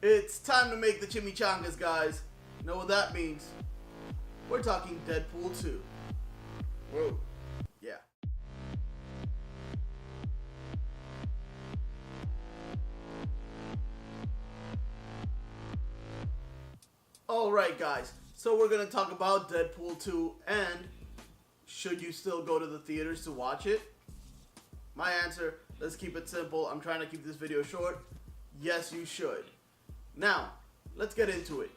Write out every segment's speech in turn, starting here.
It's time to make the chimichangas, guys. You know what that means? We're talking Deadpool 2. Whoa. Yeah. Alright, guys. So we're going to talk about Deadpool 2 and should you still go to the theaters to watch it? My answer, let's keep it simple. I'm trying to keep this video short. Yes, you should. Now, let's get into it.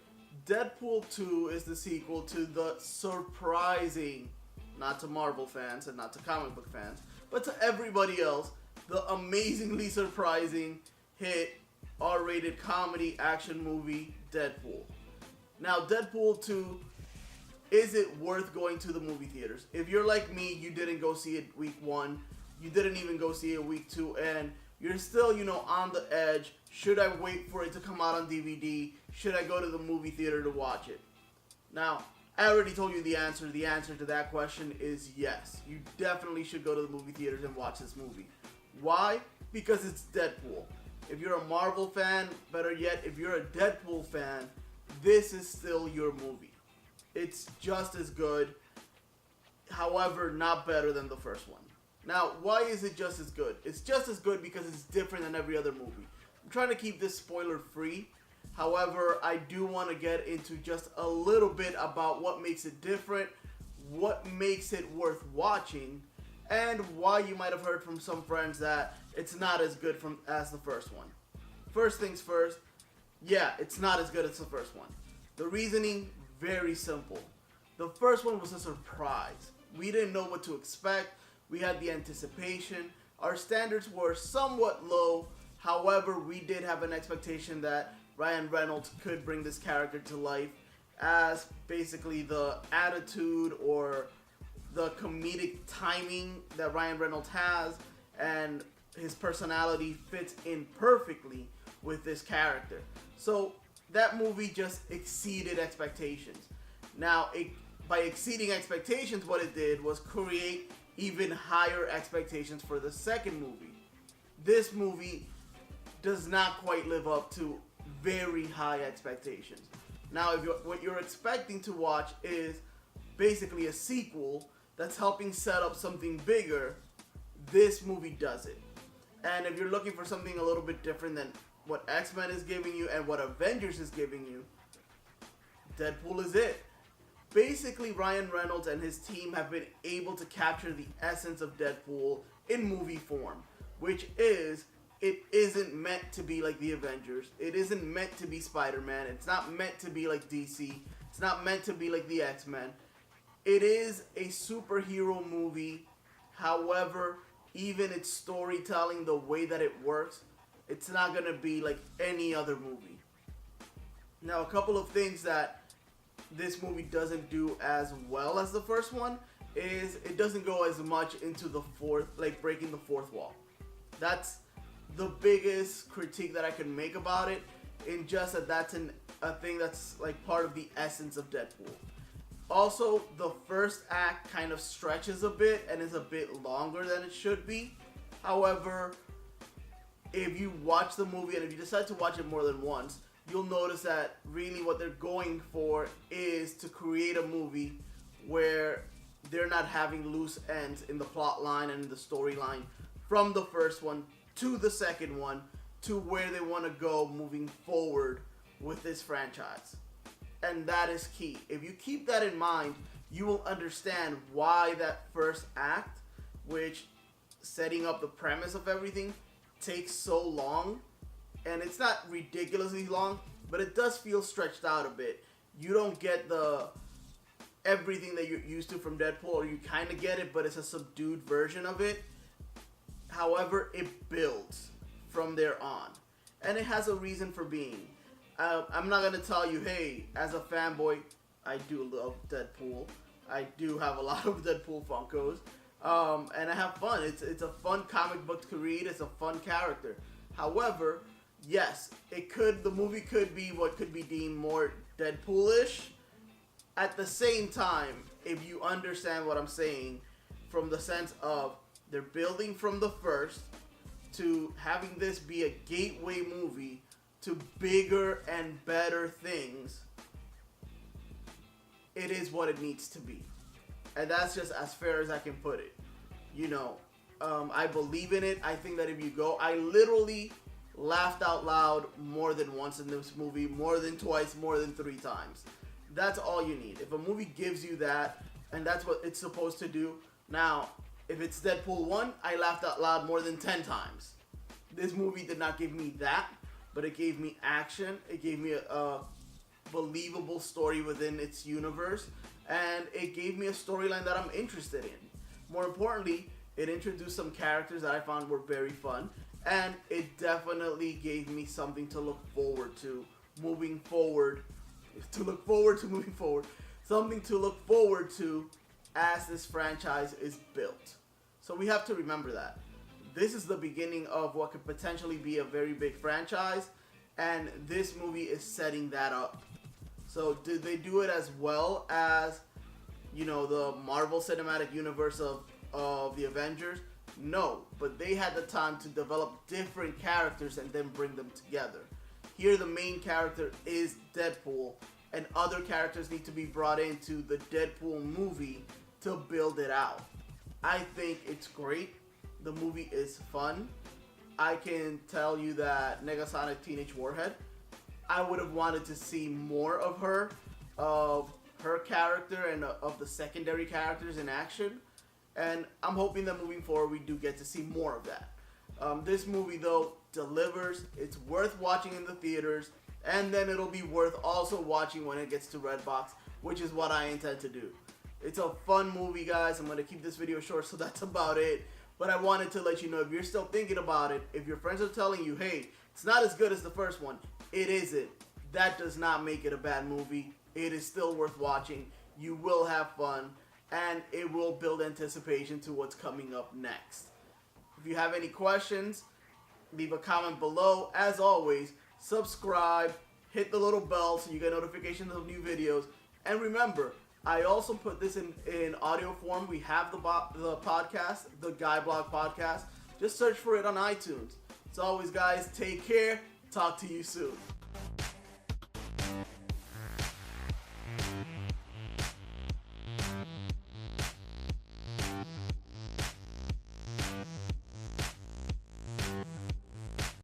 Deadpool 2 is the sequel to the surprising, not to Marvel fans and not to comic book fans, but to everybody else, the amazingly surprising hit R-rated comedy action movie Deadpool. Now, Deadpool 2, is it worth going to the movie theaters? If you're like me, you didn't go see it week 1, you didn't even go see it week 2, and you're still, on the edge. Should I wait for it to come out on DVD? Should I go to the movie theater to watch it? Now, I already told you the answer. The answer to that question is yes. You definitely should go to the movie theaters and watch this movie. Why? Because it's Deadpool. If you're a Marvel fan, better yet, if you're a Deadpool fan, this is still your movie. It's just as good, however, not better than the first one. Now, why is it just as good? It's just as good because it's different than every other movie. I'm trying to keep this spoiler free. However, I do want to get into just a little bit about what makes it different, what makes it worth watching, and why you might have heard from some friends that it's not as good as the first one. First things first, yeah, it's not as good as the first one. The reasoning, very simple. The first one was a surprise. We didn't know what to expect. We had the anticipation. Our standards were somewhat low. However, we did have an expectation that Ryan Reynolds could bring this character to life as basically the attitude or the comedic timing that Ryan Reynolds has and his personality fits in perfectly with this character. So that movie just exceeded expectations. Now, by exceeding expectations, what it did was create even higher expectations for the second movie. This movie does not quite live up to very high expectations. Now, what you're expecting to watch is basically a sequel that's helping set up something bigger, this movie does it. And if you're looking for something a little bit different than what X-Men is giving you and what Avengers is giving you, Deadpool is it. Basically, Ryan Reynolds and his team have been able to capture the essence of Deadpool in movie form, which is, it isn't meant to be like the Avengers. It isn't meant to be Spider-Man. It's not meant to be like DC. It's not meant to be like the X-Men. It is a superhero movie. However, even its storytelling, the way that it works, it's not going to be like any other movie. Now, a couple of things that this movie doesn't do as well as the first one is it doesn't go as much into the breaking the fourth wall. That's the biggest critique that I can make about it, in just that that's a thing that's like part of the essence of Deadpool. Also, the first act kind of stretches a bit and is a bit longer than it should be. However, if you watch the movie and if you decide to watch it more than once, you'll notice that really what they're going for is to create a movie where they're not having loose ends in the plot line and in the storyline from the first one to the second one to where they want to go moving forward with this franchise. And that is key. If you keep that in mind, you will understand why that first act, which setting up the premise of everything, takes so long. And it's not ridiculously long, but it does feel stretched out a bit. You don't get everything that you're used to from Deadpool, or you kind of get it, but it's a subdued version of it. However, it builds from there on. And it has a reason for being. I'm not going to tell you, hey, as a fanboy, I do love Deadpool. I do have a lot of Deadpool Funkos. And I have fun. It's a fun comic book to read. It's a fun character. However, yes, the movie could be what could be deemed more Deadpool-ish. At the same time, if you understand what I'm saying, from the sense of they're building from the first to having this be a gateway movie to bigger and better things, it is what it needs to be. And that's just as fair as I can put it. You know, I believe in it. I think that if you go, I literally laughed out loud more than once in this movie, more than twice, more than 3 times. That's all you need. If a movie gives you that, and that's what it's supposed to do. Now, if it's Deadpool 1, I laughed out loud more than 10 times. This movie did not give me that, but it gave me action. It gave me a believable story within its universe, and it gave me a storyline that I'm interested in. More importantly, it introduced some characters that I found were very fun, and it definitely gave me something to look forward to moving forward. Something to look forward to as this franchise is built. So we have to remember that. This is the beginning of what could potentially be a very big franchise, and this movie is setting that up. So did they do it as well as, you know, the Marvel Cinematic Universe of the Avengers? No, but they had the time to develop different characters and then bring them together. Here the main character is Deadpool, and other characters need to be brought into the Deadpool movie to build it out. I think it's great. The movie is fun. I can tell you that Negasonic Teenage Warhead, I would have wanted to see more of her character and of the secondary characters in action. And I'm hoping that moving forward we do get to see more of that. This movie though delivers. It's worth watching in the theaters, and then it'll be worth also watching when it gets to Redbox, which is what I intend to do. It's a fun movie, guys. I'm going to keep this video short, so that's about it. But I wanted to let you know, if you're still thinking about it, if your friends are telling you, hey, it's not as good as the first one, it isn't. That does not make it a bad movie. It is still worth watching. You will have fun, and it will build anticipation to what's coming up next. If you have any questions, leave a comment below. As always, subscribe, hit the little bell so you get notifications of new videos. And remember, I also put this in audio form. We have the podcast, the Guy Blog Podcast. Just search for it on iTunes. As always, guys, take care. Talk to you soon.